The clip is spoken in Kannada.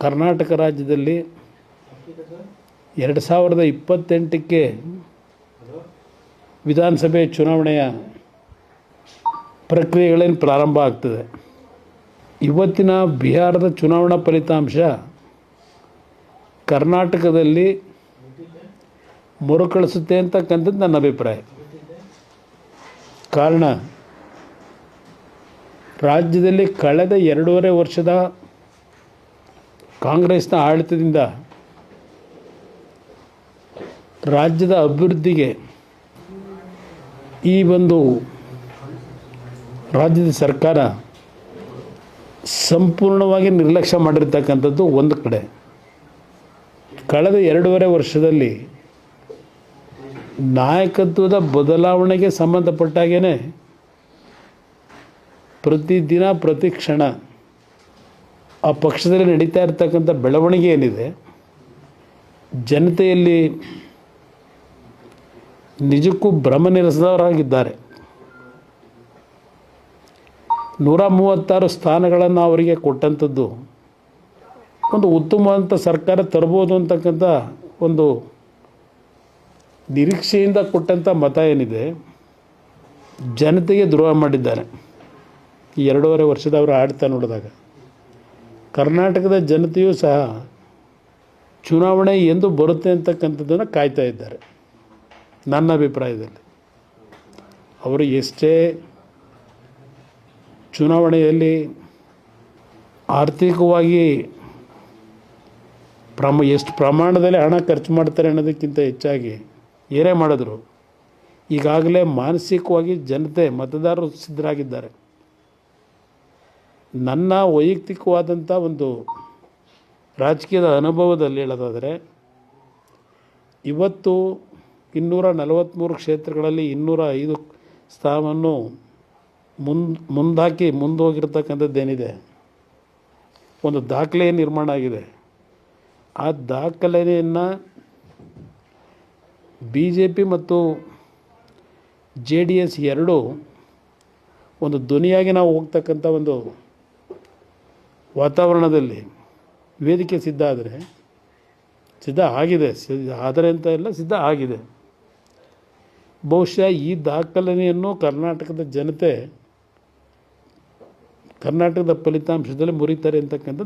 ಕರ್ನಾಟಕ ರಾಜ್ಯದಲ್ಲಿ 2028ಕ್ಕೆ ವಿಧಾನಸಭೆ ಚುನಾವಣೆಯ ಪ್ರಕ್ರಿಯೆಗಳೇನು ಪ್ರಾರಂಭ ಆಗ್ತದೆ. ಇವತ್ತಿನ ಬಿಹಾರದ ಚುನಾವಣಾ ಫಲಿತಾಂಶ ಕರ್ನಾಟಕದಲ್ಲಿ ಮರುಕಳಿಸುತ್ತೆ ಅಂತಕ್ಕಂಥದ್ದು ನನ್ನ ಅಭಿಪ್ರಾಯ. ಕಾರಣ, ರಾಜ್ಯದಲ್ಲಿ ಕಳೆದ 2.5 ವರ್ಷದ ಕಾಂಗ್ರೆಸ್ನ ಆಡಳಿತದಿಂದ ರಾಜ್ಯದ ಅಭಿವೃದ್ಧಿಗೆ ಈ ಒಂದು ರಾಜ್ಯದ ಸರ್ಕಾರ ಸಂಪೂರ್ಣವಾಗಿ ನಿರ್ಲಕ್ಷ್ಯ ಮಾಡಿರ್ತಕ್ಕಂಥದ್ದು ಒಂದು ಕಡೆ. ಕಳೆದ 2.5 ವರ್ಷದಲ್ಲಿ ನಾಯಕತ್ವದ ಬದಲಾವಣೆಗೆ ಸಂಬಂಧಪಟ್ಟಾಗೇ ಪ್ರತಿದಿನ ಪ್ರತಿ ಕ್ಷಣ ಆ ಪಕ್ಷದಲ್ಲಿ ನಡೀತಾ ಇರ್ತಕ್ಕಂಥ ಬೆಳವಣಿಗೆ ಏನಿದೆ, ಜನತೆಯಲ್ಲಿ ನಿಜಕ್ಕೂ ಭ್ರಮನಿರಸದವರಾಗಿದ್ದಾರೆ. 136 ಸ್ಥಾನಗಳನ್ನು ಅವರಿಗೆ ಕೊಟ್ಟಂಥದ್ದು ಒಂದು ಉತ್ತಮವಾದಂಥ ಸರ್ಕಾರ ತರ್ಬೋದು ಅಂತಕ್ಕಂಥ ಒಂದು ನಿರೀಕ್ಷೆಯಿಂದ ಕೊಟ್ಟಂಥ ಮತ ಏನಿದೆ, ಜನತೆಗೆ ದ್ರೋಹ ಮಾಡಿದ್ದಾರೆ. ಈ 2.5 ವರ್ಷದ ಅವರ ಆಡಳಿತ ನೋಡಿದಾಗ ಕರ್ನಾಟಕದ ಜನತೆಯೂ ಸಹ ಚುನಾವಣೆ ಎಂದು ಬರುತ್ತೆ ಅಂತಕ್ಕಂಥದ್ದನ್ನು ಕಾಯ್ತಾ ಇದ್ದಾರೆ. ನನ್ನ ಅಭಿಪ್ರಾಯದಲ್ಲಿ ಅವರು ಎಷ್ಟೇ ಚುನಾವಣೆಯಲ್ಲಿ ಆರ್ಥಿಕವಾಗಿ ಎಷ್ಟು ಪ್ರಮಾಣದಲ್ಲಿ ಹಣ ಖರ್ಚು ಮಾಡ್ತಾರೆ ಅನ್ನೋದಕ್ಕಿಂತ ಹೆಚ್ಚಾಗಿ ಏನೇ ಮಾಡಿದ್ರು ಈಗಾಗಲೇ ಮಾನಸಿಕವಾಗಿ ಜನತೆ ಮತದಾರರು ಸಿದ್ಧರಾಗಿದ್ದಾರೆ. ನನ್ನ ವೈಯಕ್ತಿಕವಾದಂಥ ಒಂದು ರಾಜಕೀಯದ ಅನುಭವದಲ್ಲಿ ಹೇಳೋದಾದರೆ, ಇವತ್ತು 243 ಕ್ಷೇತ್ರಗಳಲ್ಲಿ 205 ಸ್ಥಾನವನ್ನು ಮುಂದೋಗಿರ್ತಕ್ಕಂಥದ್ದೇನಿದೆ, ಒಂದು ದಾಖಲೆ ನಿರ್ಮಾಣ ಆಗಿದೆ. ಆ ದಾಖಲೆಯನ್ನು BJP ಮತ್ತು JDS ಎರಡೂ ಒಂದು ಧ್ವನಿಯಾಗಿ ನಾವು ಹೋಗ್ತಕ್ಕಂಥ ಒಂದು ವಾತಾವರಣದಲ್ಲಿ ವೇದಿಕೆ ಸಿದ್ಧ ಆಗಿದೆ ಅಂತ ಎಲ್ಲ ಸಿದ್ಧ ಆಗಿದೆ. ಬಹುಶಃ ಈ ದಾಖಲೆಯನ್ನು ಕರ್ನಾಟಕದ ಜನತೆ ಕರ್ನಾಟಕದ ಫಲಿತಾಂಶದಲ್ಲಿ ಮುರಿತಾರೆ ಅಂತಕ್ಕಂಥದ್ದು